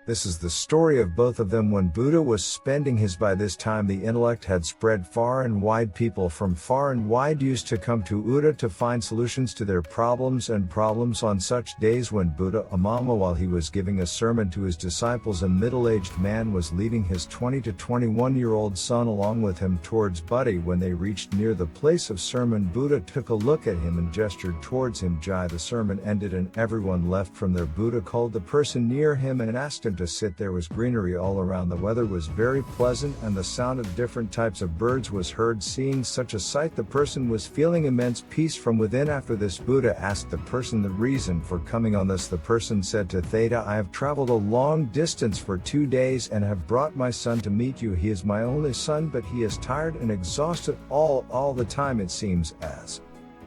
This is the story of both of them when Buddha was spending his. By this time the intellect had spread far and wide. People from far and wide used to come to Buddha to find solutions to their problems on such days when Buddha Amama, while he was giving a sermon to his disciples, a middle-aged man was leading his 20 to 21-year-old son along with him towards Buddha. When they reached near the place of sermon, Buddha took a look at him and gestured towards him. Jai. The sermon ended and everyone left from there. Buddha called the person near him and asked him to sit. There was greenery all around. The weather was very pleasant and the sound of different types of birds was heard. Seeing such a sight, the person was feeling immense peace from within. After this, Buddha asked the person the reason for coming on this. The person said to Theta, I have traveled a long distance for 2 days and have brought my son to meet you. He is my only son, but he is tired and exhausted all the time. It seems as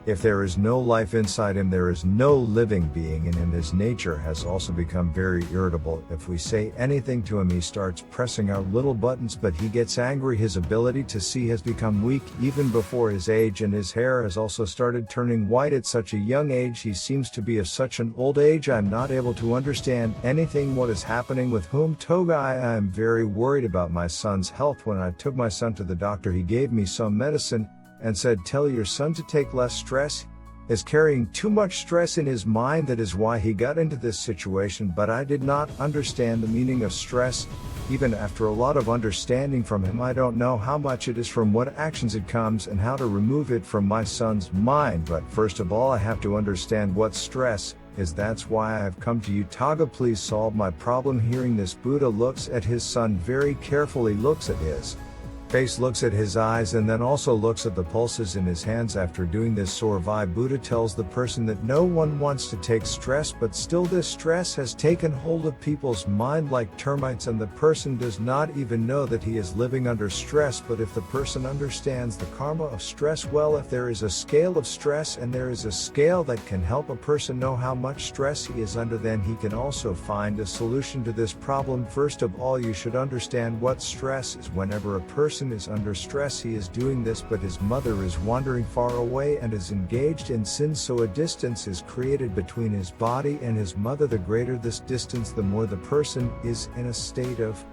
if there is no life inside him, there is no living being in him. His nature has also become very irritable. If we say anything to him, he starts pressing our little buttons, but he gets angry. His ability to see has become weak even before his age, and his hair has also started turning white at such a young age. He seems to be of such an old age. I'm not able to understand anything. What is happening with whom? Toga. I am very worried about my son's health. When I took my son to the doctor, he gave me some medicine and said, tell your son to take less stress. He is carrying too much stress in his mind. That is why he got into this situation. But I did not understand the meaning of stress. Even after a lot of understanding from him, I don't know how much it is, from what actions it comes, and how to remove it from my son's mind. But first of all, I have to understand what stress is. That's why I have come to you. Taga, please solve my problem. Hearing this, Buddha looks at his son very carefully, looks at his face, looks at his eyes, and then also looks at the pulses in his hands. After doing this, Sorvai, Buddha tells the person that no one wants to take stress, but still this stress has taken hold of people's mind like termites, and the person does not even know that he is living under stress. But if the person understands the karma of stress well, if there is a scale of stress and there is a scale that can help a person know how much stress he is under, then he can also find a solution to this problem. First of all, you should understand what stress is. Whenever a person is under stress, he is doing this, but his mother is wandering far away and is engaged in sin, so a distance is created between his body and his mother. The greater this distance, the more the person is in a state of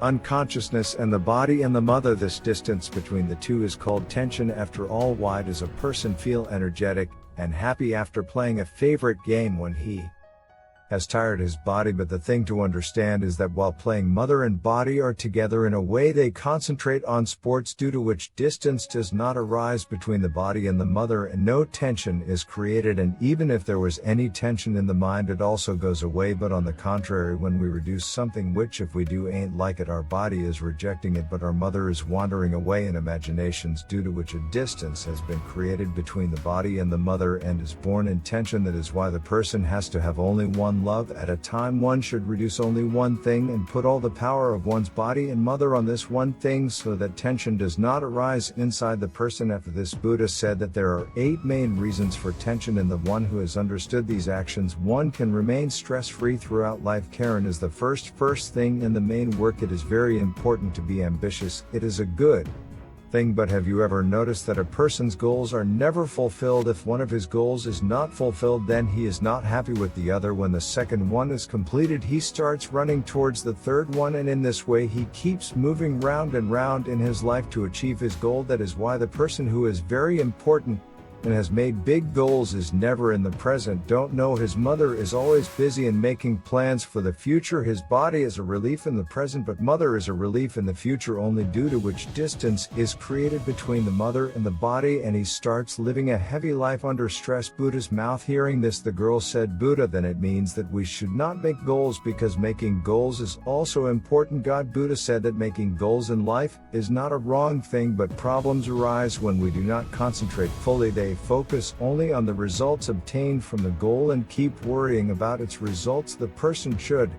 unconsciousness, and the body and the mother, this distance between the two is called tension. After all, why does a person feel energetic and happy after playing a favorite game when he has tired his body? But the thing to understand is that while playing, mother and body are together in a way. They concentrate on sports, due to which distance does not arise between the body and the mother, and no tension is created. And even if there was any tension in the mind, it also goes away. But on the contrary, when we reduce something which if we do ain't like it, our body is rejecting it, but our mother is wandering away in imaginations, due to which a distance has been created between the body and the mother and is born in tension. That is why the person has to have only one love at a time. One should reduce only one thing and put all the power of one's body and mother on this one thing, so that tension does not arise inside the person. After this, Buddha said that there are 8 main reasons for tension, and the one who has understood these actions, one can remain stress-free throughout life. Karen is the first thing in the main work. It is very important to be ambitious. It is a good thing, but have you ever noticed that a person's goals are never fulfilled? If one of his goals is not fulfilled, then he is not happy with the other. When the second one is completed, he starts running towards the third one, and in this way he keeps moving round and round in his life to achieve his goal. That is why the person who is very important and has made big goals is never in the present. Don't know his mother is always busy in making plans for the future. His body is a relief in the present, but mother is a relief in the future only, due to which distance is created between the mother and the body, and he starts living a heavy life under stress. Buddha's mouth. Hearing this, the girl said, Buddha, then it means that we should not make goals, because making goals is also important. God, Buddha said that making goals in life is not a wrong thing, but problems arise when we do not concentrate fully. They focus only on the results obtained from the goal and keep worrying about its results. The person should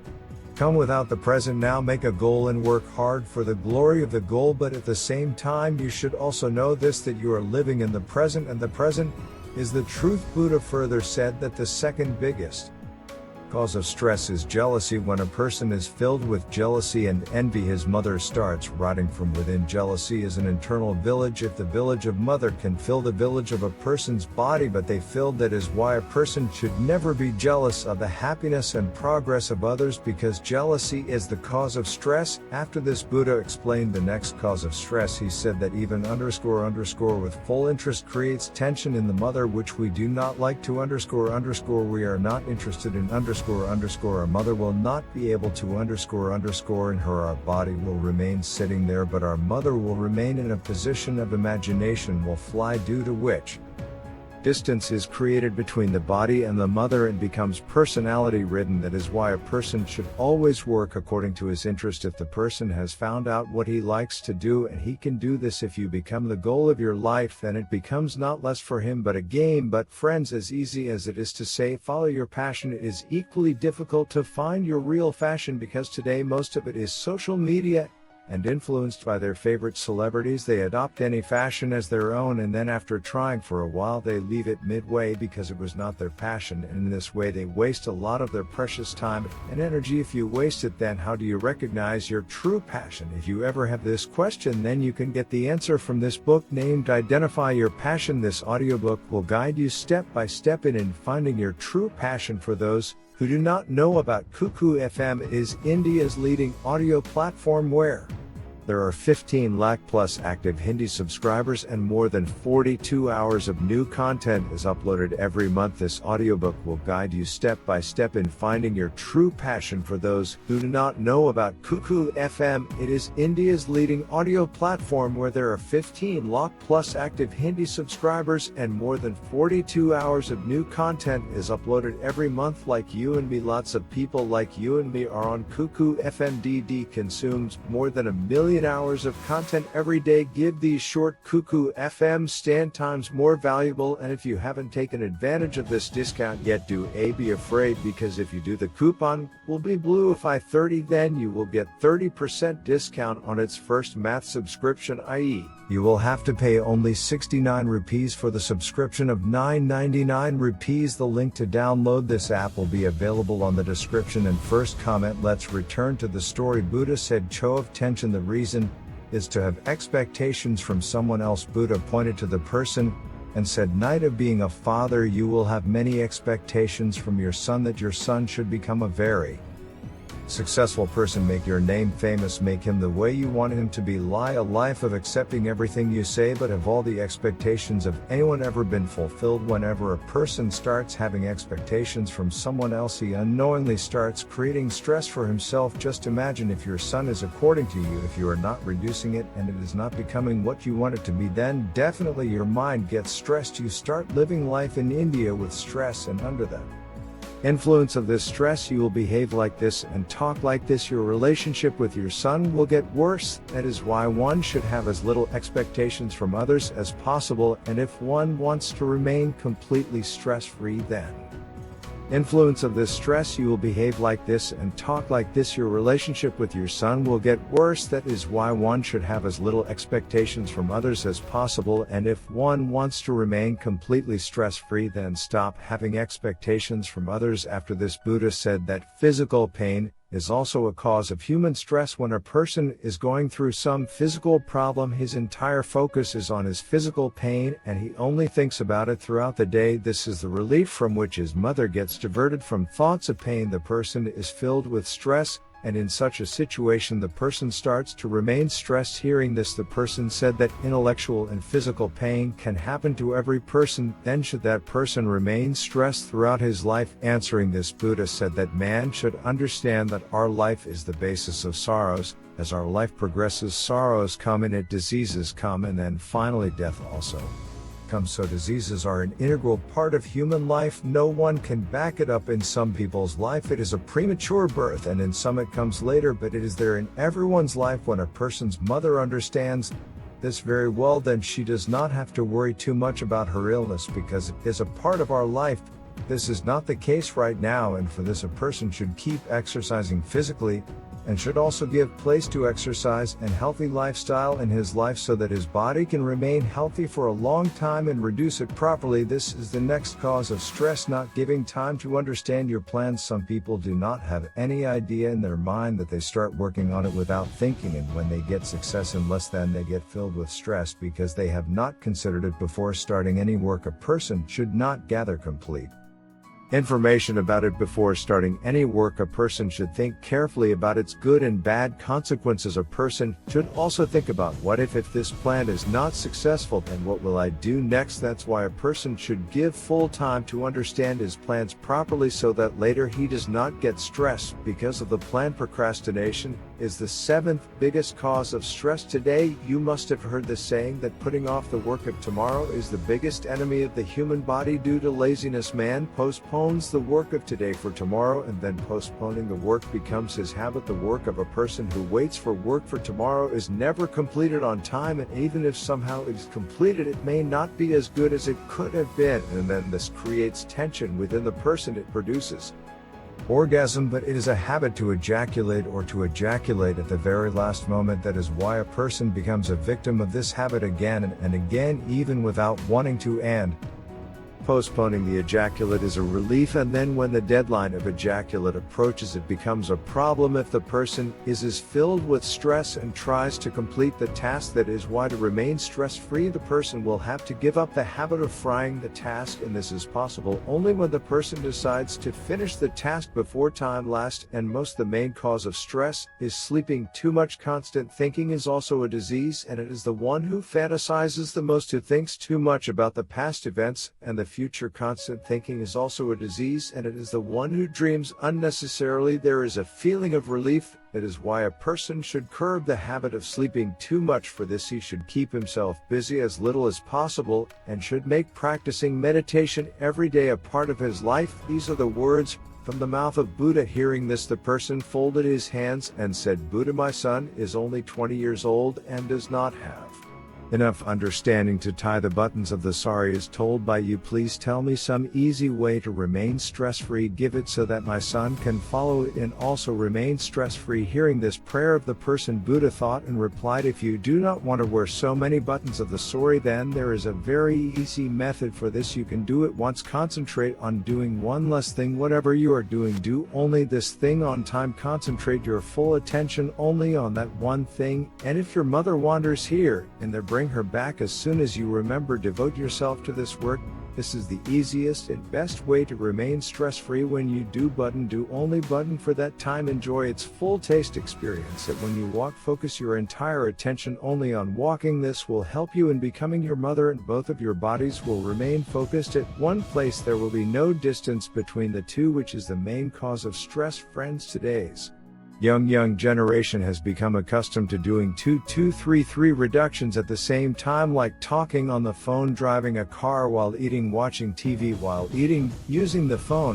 come without the present now, make a goal and work hard for the glory of the goal, but at the same time you should also know this, that you are living in the present, and the present is the truth. Buddha further said that the second biggest Cause of stress is jealousy. When a person is filled with jealousy and envy, his mother starts rotting from within. Jealousy is an internal village. If the village of mother can fill the village of a person's body but they filled, that is why a person should never be jealous of the happiness and progress of others, because jealousy is the cause of stress. After this, Buddha explained the next cause of stress. He said that even _ with full interest creates tension in the mother, which we do not like to _ we are not interested in _ our mother will not be able to _ in her. Our body will remain sitting there, but our mother will remain in a position of imagination, will fly, due to which distance is created between the body and the mother and becomes personality ridden. That is why a person should always work according to his interest. If the person has found out what he likes to do and he can do this, if you become the goal of your life, then it becomes not less for him but a game. But friends, as easy as it is to say follow your passion, it is equally difficult to find your real fashion, because today most of it is social media, and influenced by their favorite celebrities, they adopt any fashion as their own, and then after trying for a while they leave it midway because it was not their passion, and in this way they waste a lot of their precious time and energy. If you waste it, then how do you recognize your true passion? If you ever have this question, then you can get the answer from this book named Identify Your Passion. This audiobook will guide you step by step in finding your true passion. For those who do not know about Cuckoo FM, is India's leading audio platform where there are 15 lakh plus active Hindi subscribers and more than 42 hours of new content is uploaded every month. This audiobook will guide you step by step in finding your true passion. For those who do not know about Cuckoo FM, it is India's leading audio platform where there are 15 lakh plus active Hindi subscribers and more than 42 hours of new content is uploaded every month. Like you and me, lots of people like you and me are on Cuckoo FM. DD consumes more than 1 million hours of content every day. Give these short Cuckoo FM stand times more valuable, and if you haven't taken advantage of this discount yet, do be afraid, because if you do, the coupon will be blue. If I30, then you will get 30% discount on its first math subscription, i.e. you will have to pay only 69 rupees for the subscription of 999 rupees. The link to download this app will be available on the description and first comment. Let's return to the story. Buddha said show of tension. The reason is to have expectations from someone else. Buddha pointed to the person and said, night of being a father, you will have many expectations from your son, that your son should become a very successful person, make your name famous, make him the way you want him to be. A life of accepting everything you say, but have all the expectations of anyone ever been fulfilled? Whenever a person starts having expectations from someone else, he unknowingly starts creating stress for himself. Just imagine if your son is according to you, if you are not reducing it and it is not becoming what you want it to be, then definitely your mind gets stressed. You start living life in India with stress, and under the influence of this stress you will behave like this and talk like this. Your relationship with your son will get worse. That is why one should have as little expectations from others as possible, and if one wants to remain completely stress-free, then influence of this stress you will behave like this and talk like this. Your relationship with your son will get worse. That is why one should have as little expectations from others as possible, and if one wants to remain completely stress-free, then stop having expectations from others. After this, Buddha said that physical pain is also a cause of human stress. When a person is going through some physical problem, his entire focus is on his physical pain and he only thinks about it throughout the day. This is the relief from which his mother gets diverted from thoughts of pain. The person is filled with stress, and in such a situation the person starts to remain stressed. Hearing this, the person said that intellectual and physical pain can happen to every person. Then should that person remain stressed throughout his life? Answering this, Buddha said that man should understand that our life is the basis of sorrows. As our life progresses, sorrows come, in it diseases come, and then finally death also comes. So diseases are an integral part of human life. No one can back it up. In some people's life it is a premature birth, and in some it comes later, but it is there in everyone's life. When a person's mother understands this very well, then she does not have to worry too much about her illness, because it is a part of our life. This is not the case right now, and for this a person should keep exercising physically. and should also give place to exercise and healthy lifestyle in his life so that his body can remain healthy for a long time and reduce it properly. This is the next cause of stress: not giving time to understand your plans. Some people do not have any idea in their mind that they start working on it without thinking, and when they get success in less than, they get filled with stress because they have not considered it before starting any work. A person should not gather complete information about it before starting any work. A person should think carefully about its good and bad consequences. A person should also think about, what if this plan is not successful, then what will I do next? That's why a person should give full time to understand his plans properly so that later he does not get stressed because of the plan. Procrastination is the 7th biggest cause of stress today. You must have heard the saying that putting off the work of tomorrow is the biggest enemy of the human body. Due to laziness, man postpones the work of today for tomorrow, and then postponing the work becomes his habit. The work of a person who waits for work for tomorrow is never completed on time, and even if somehow it is completed, it may not be as good as it could have been, and then this creates tension within the person. It produces orgasm, but it is a habit to ejaculate or to ejaculate at the very last moment. That is why a person becomes a victim of this habit again and again, even without wanting to. And postponing the ejaculate is a relief, and then when the deadline of ejaculate approaches, it becomes a problem if the person is filled with stress and tries to complete the task. That is why, to remain stress-free, the person will have to give up the habit of frying the task, and this is possible only when the person decides to finish the task before time. Last and most, the main cause of stress is sleeping too much. Constant thinking is also a disease, and it is the one who fantasizes the most, who thinks too much about the past events and the future. Constant thinking is also a disease, and it is the one who dreams unnecessarily. There is a feeling of relief. That is why a person should curb the habit of sleeping too much. For this, he should keep himself busy as little as possible and should make practicing meditation every day a part of his life. These are the words from the mouth of Buddha. Hearing this, the person folded his hands and said, "Buddha, my son is only 20 years old and does not have enough understanding to tie the buttons of the sari is told by you. Please tell me some easy way to remain stress-free. Give it so that my son can follow it and also remain stress-free." Hearing this prayer of the person, Buddha thought and replied, "If you do not want to wear so many buttons of the sari, then there is a very easy method for this. You can do it once. Concentrate on doing one less thing. Whatever you are doing, do only this thing on time. Concentrate your full attention only on that one thing. And if your mother wanders here and there, bring her back as soon as you remember. Devote yourself to this work. This is the easiest and best way to remain stress-free. When you do only button for that time. Enjoy its full taste. Experience it when you walk. Focus your entire attention only on walking. This will help you in becoming your mother, and both of your bodies will remain focused at one place. There will be no distance between the two, which is the main cause of stress. Friends, today's young generation has become accustomed to doing 2-2-3-3 reductions at the same time, like talking on the phone, driving a car while eating, watching TV while eating, using the phone.